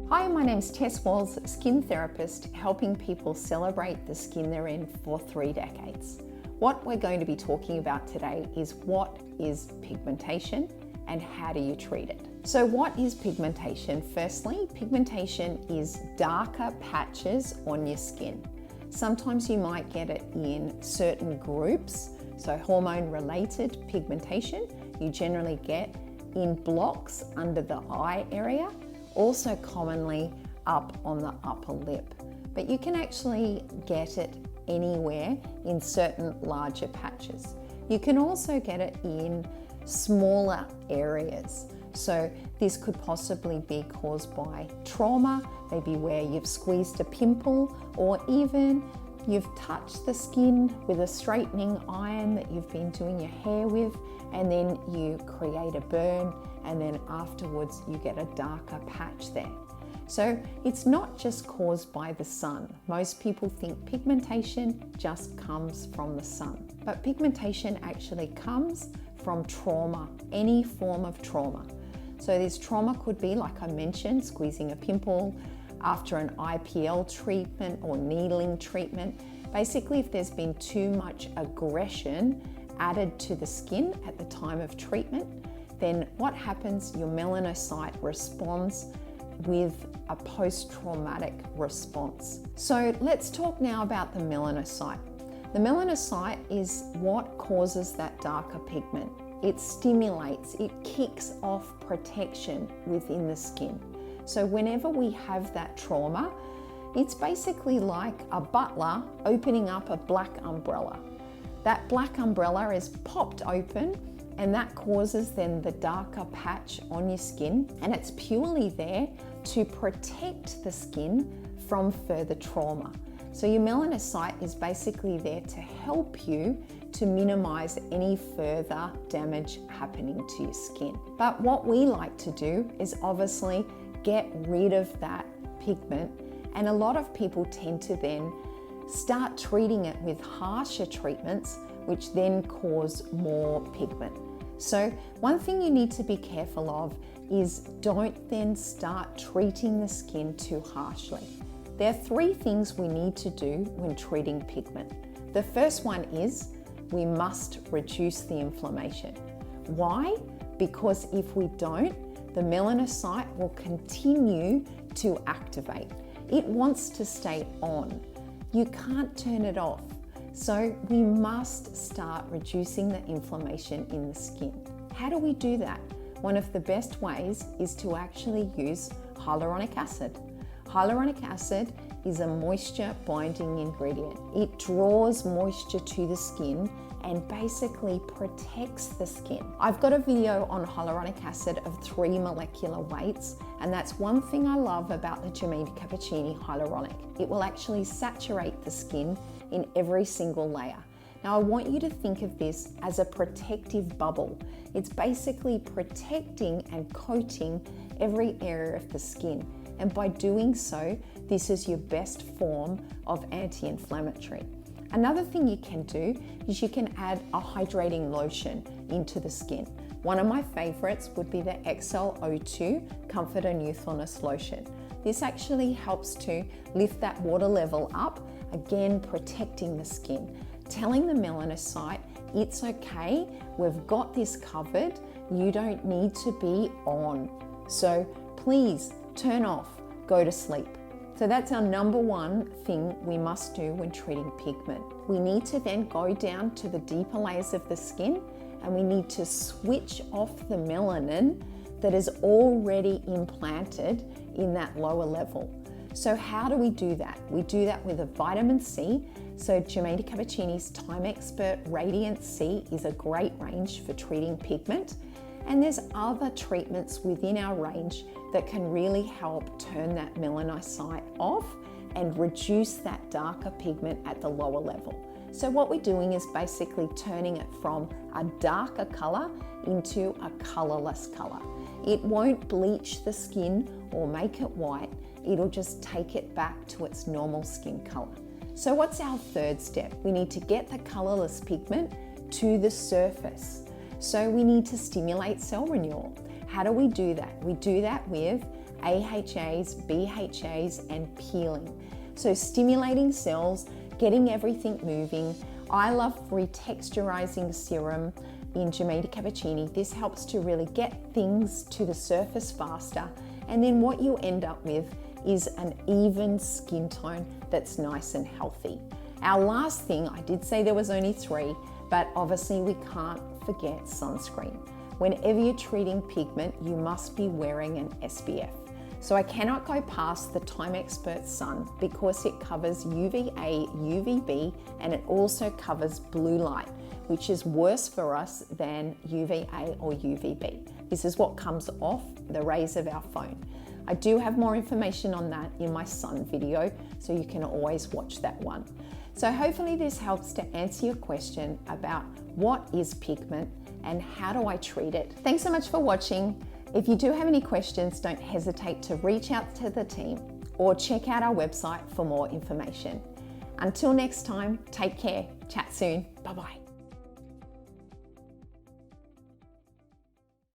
Hi, my name's Tess Walls, skin therapist, helping people celebrate the skin they're in for 3 decades. What we're going to be talking about today is what is pigmentation and how do you treat it. So what is pigmentation? Firstly, pigmentation is darker patches on your skin. Sometimes you might get it in certain groups, so hormone-related pigmentation you generally get in blocks under the eye area, also commonly up on the upper lip. But you can actually get it anywhere in certain larger patches. You can also get it in smaller areas. So this could possibly be caused by trauma, maybe where you've squeezed a pimple, or even you've touched the skin with a straightening iron that you've been doing your hair with, and then you create a burn, and then afterwards you get a darker patch there. So it's not just caused by the sun. Most people think pigmentation just comes from the sun, but pigmentation actually comes from trauma, any form of trauma. So this trauma could be, like I mentioned, squeezing a pimple, after an IPL treatment or needling treatment. Basically, if there's been too much aggression added to the skin at the time of treatment, then what happens, your melanocyte responds with a post-traumatic response. So let's talk now about the melanocyte. The melanocyte is what causes that darker pigment. It stimulates, it kicks off protection within the skin. So whenever we have that trauma, it's basically like a butler opening up a black umbrella. That black umbrella is popped open, and that causes then the darker patch on your skin, and it's purely there to protect the skin from further trauma. So your melanocyte is basically there to help you to minimize any further damage happening to your skin. But what we like to do is obviously get rid of that pigment, and a lot of people tend to then start treating it with harsher treatments, which then cause more pigment. So one thing you need to be careful of is don't then start treating the skin too harshly. There are 3 things we need to do when treating pigment. The first one is we must reduce the inflammation. Why? Because if we don't, the melanocyte will continue to activate. It wants to stay on. You can't turn it off. So we must start reducing the inflammation in the skin. How do we do that? One of the best ways is to actually use hyaluronic acid. Hyaluronic acid is a moisture binding ingredient. It draws moisture to the skin and basically protects the skin. I've got a video on hyaluronic acid of 3 molecular weights, and that's one thing I love about the Giamatti Cappuccini hyaluronic. It will actually saturate the skin in every single layer. Now I want you to think of this as a protective bubble. It's basically protecting and coating every area of the skin. And by doing so, this is your best form of anti-inflammatory. Another thing you can do is you can add a hydrating lotion into the skin. One of my favorites would be the XL02 Comfort and Youthfulness Lotion. This actually helps to lift that water level up, again protecting the skin, telling the melanocyte it's okay, we've got this covered, you don't need to be on. So please turn off, go to sleep. So that's our number 1 thing we must do when treating pigment. We need to then go down to the deeper layers of the skin, and we need to switch off the melanin that is already implanted in that lower level. So how do we do that? We do that with a vitamin C. So Giamatti Cappuccini's Time Expert Radiant C is a great range for treating pigment. And there's other treatments within our range that can really help turn that melanocyte off and reduce that darker pigment at the lower level. So what we're doing is basically turning it from a darker color into a colorless color. It won't bleach the skin or make it white. It'll just take it back to its normal skin color. So what's our third step? We need to get the colorless pigment to the surface. So we need to stimulate cell renewal. How do we do that? We do that with AHAs, BHAs, and peeling. So stimulating cells, getting everything moving. I love retexturizing serum in Jamaica Cappuccini. This helps to really get things to the surface faster. And then what you end up with is an even skin tone that's nice and healthy. Our last thing, I did say there was only 3, but obviously we can't forget sunscreen. Whenever you're treating pigment, you must be wearing an SPF. So I cannot go past the Time Expert Sun because it covers UVA, UVB, and it also covers blue light, which is worse for us than UVA or UVB. This is what comes off the rays of our phone. I do have more information on that in my sun video, so you can always watch that one. So hopefully this helps to answer your question about what is pigment and how do I treat it. Thanks so much for watching. If you do have any questions, don't hesitate to reach out to the team or check out our website for more information. Until next time, take care. Chat soon. Bye-bye.